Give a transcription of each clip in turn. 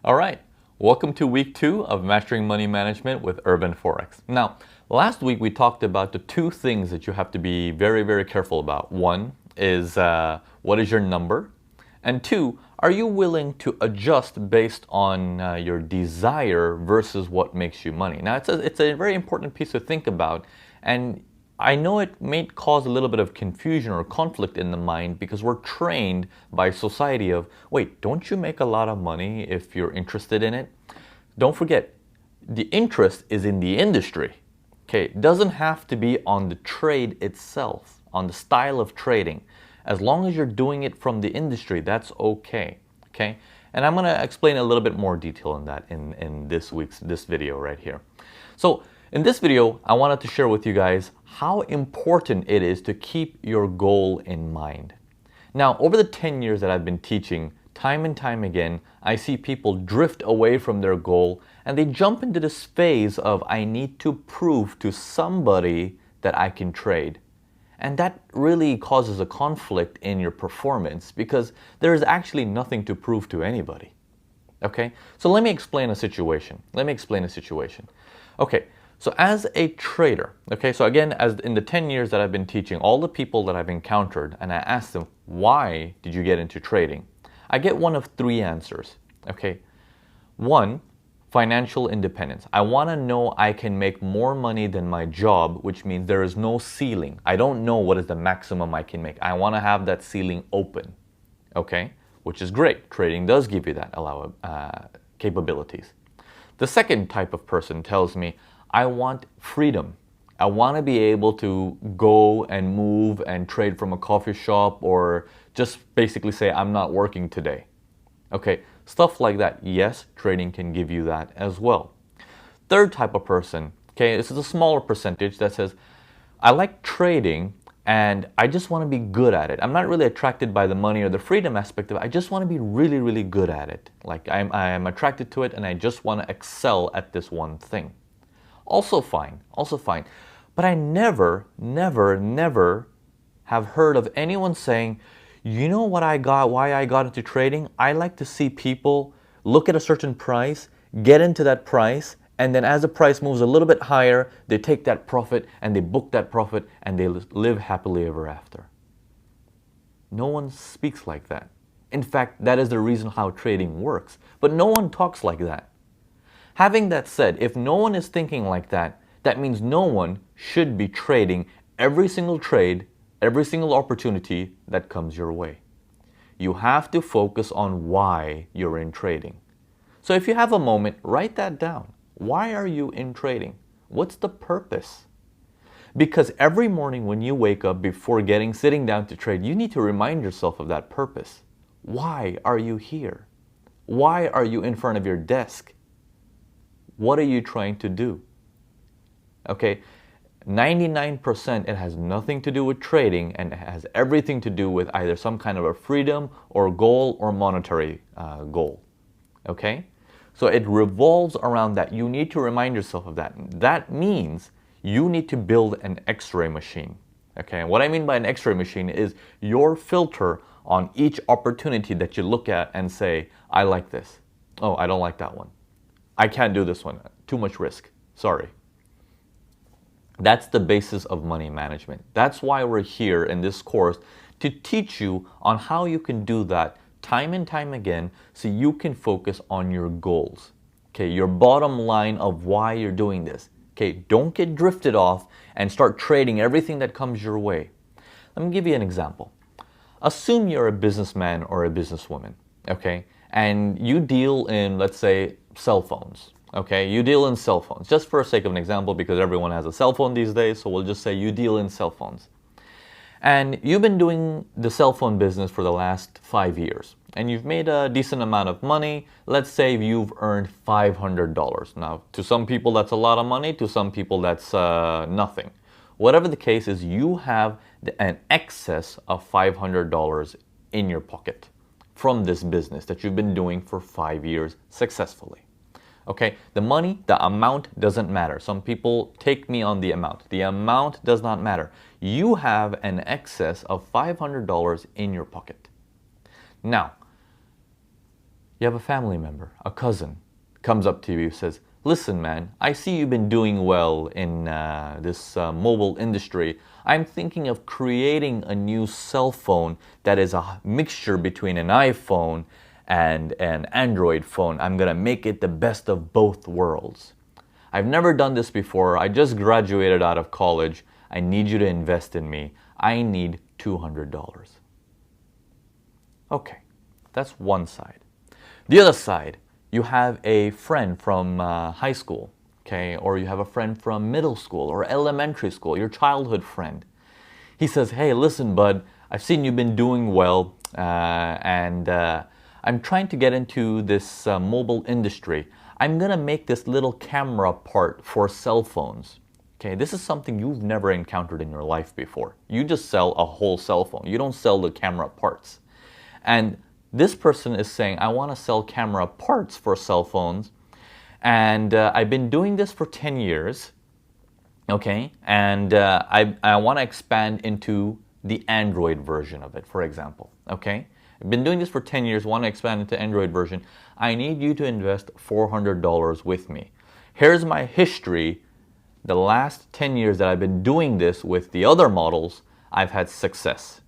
All right, welcome to week 2 of Mastering Money Management with Urban Forex. Now, last week we talked about the two things that you have to be very, very careful about. One is what is your number? And two, are you willing to adjust based on your desire versus what makes you money? Now, it's a very important piece to think about, and I know it may cause a little bit of confusion or conflict in the mind because we're trained by society of, wait, don't you make a lot of money if you're interested in it? Don't forget, the interest is in the industry. Okay, it doesn't have to be on the trade itself, on the style of trading. As long as you're doing it from the industry, that's okay. Okay, and I'm going to explain a little bit more detail on that in this video right here. So in this video, I wanted to share with you guys how important it is to keep your goal in mind. Now, over the 10 years that I've been teaching, time and time again, I see people drift away from their goal and they jump into this phase of, I need to prove to somebody that I can trade. And that really causes a conflict in your performance because there is actually nothing to prove to anybody. Okay, so let me explain a situation. Okay, so as a trader, okay, so again, as in the 10 years that I've been teaching, all the people that I've encountered, and I asked them, why did you get into trading? I get one of three answers, okay? One, financial independence. I want to know I can make more money than my job, which means there is no ceiling. I don't know what is the maximum I can make. I want to have that ceiling open, okay? Which is great. Trading does give you that capabilities. The second type of person tells me, I want freedom. I want to be able to go and move and trade from a coffee shop or just basically say, I'm not working today. Okay, stuff like that. Yes, trading can give you that as well. Third type of person, okay, this is a smaller percentage that says, I like trading and I just want to be good at it. I'm not really attracted by the money or the freedom aspect of it. I just want to be really, really good at it. Like I'm attracted to it and I just want to excel at this one thing. Also fine. But I never have heard of anyone saying, you know what why I got into trading? I like to see people look at a certain price, get into that price, and then as the price moves a little bit higher, they take that profit and they book that profit and they live happily ever after. No one speaks like that. In fact, that is the reason how trading works. But no one talks like that. Having that said, if no one is thinking like that, that means no one should be trading every single trade, every single opportunity that comes your way. You have to focus on why you're in trading. So if you have a moment, write that down. Why are you in trading? What's the purpose? Because every morning when you wake up before sitting down to trade, you need to remind yourself of that purpose. Why are you here? Why are you in front of your desk? What are you trying to do? Okay, 99% it has nothing to do with trading and it has everything to do with either some kind of a freedom or goal or monetary goal. Okay, so it revolves around that. You need to remind yourself of that. That means you need to build an X-ray machine. Okay, and what I mean by an X-ray machine is your filter on each opportunity that you look at and say, I like this. Oh, I don't like that one. I can't do this one. Too much risk. Sorry. That's the basis of money management. That's why we're here in this course, to teach you on how you can do that time and time again so you can focus on your goals. Okay, your bottom line of why you're doing this. Okay, don't get drifted off and start trading everything that comes your way. Let me give you an example. Assume you're a businessman or a businesswoman, okay, and you deal in, let's say, cell phones. Okay, you deal in cell phones, just for the sake of an example, because everyone has a cell phone these days, so we'll just say you deal in cell phones. And you've been doing the cell phone business for the last 5 years, and you've made a decent amount of money. Let's say you've earned $500. Now, to some people that's a lot of money, to some people that's nothing. Whatever the case is, you have an excess of $500 in your pocket from this business that you've been doing for 5 years successfully. Okay, the money, the amount doesn't matter. Some people take me on the amount. The amount does not matter. You have an excess of $500 in your pocket. Now, You have a family member, a cousin, comes up to you, says, listen, man, I see you've been doing well in this mobile industry. I'm thinking of creating a new cell phone that is a mixture between an iPhone and an Android phone. I'm gonna make it the best of both worlds. I've never done this before. I just graduated out of college. I need you to invest in me. I need $200. Okay, that's one side. The other side, you have a friend from high school, okay, or you have a friend from middle school or elementary school, your childhood friend. He says, hey, listen, bud, I've seen you've been doing well, and I'm trying to get into this mobile industry. I'm gonna make this little camera part for cell phones. Okay, this is something you've never encountered in your life before. You just sell a whole cell phone. You don't sell the camera parts. And this person is saying, I want to sell camera parts for cell phones, and I've been doing this for 10 years, okay, and I want to expand into the Android version of it, for example, okay. I've been doing this for 10 years, want to expand into Android version. I need you to invest $400 with me. Here's my history. The last 10 years that I've been doing this with the other models, I've had success.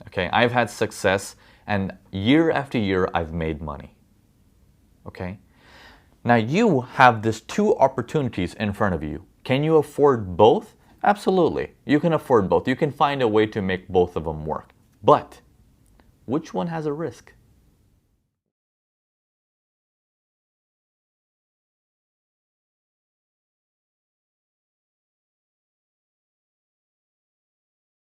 Okay, I've had success, and year after year, I've made money. Okay? Now you have these two opportunities in front of you. Can you afford both? Absolutely. You can afford both. You can find a way to make both of them work. But which one has a risk?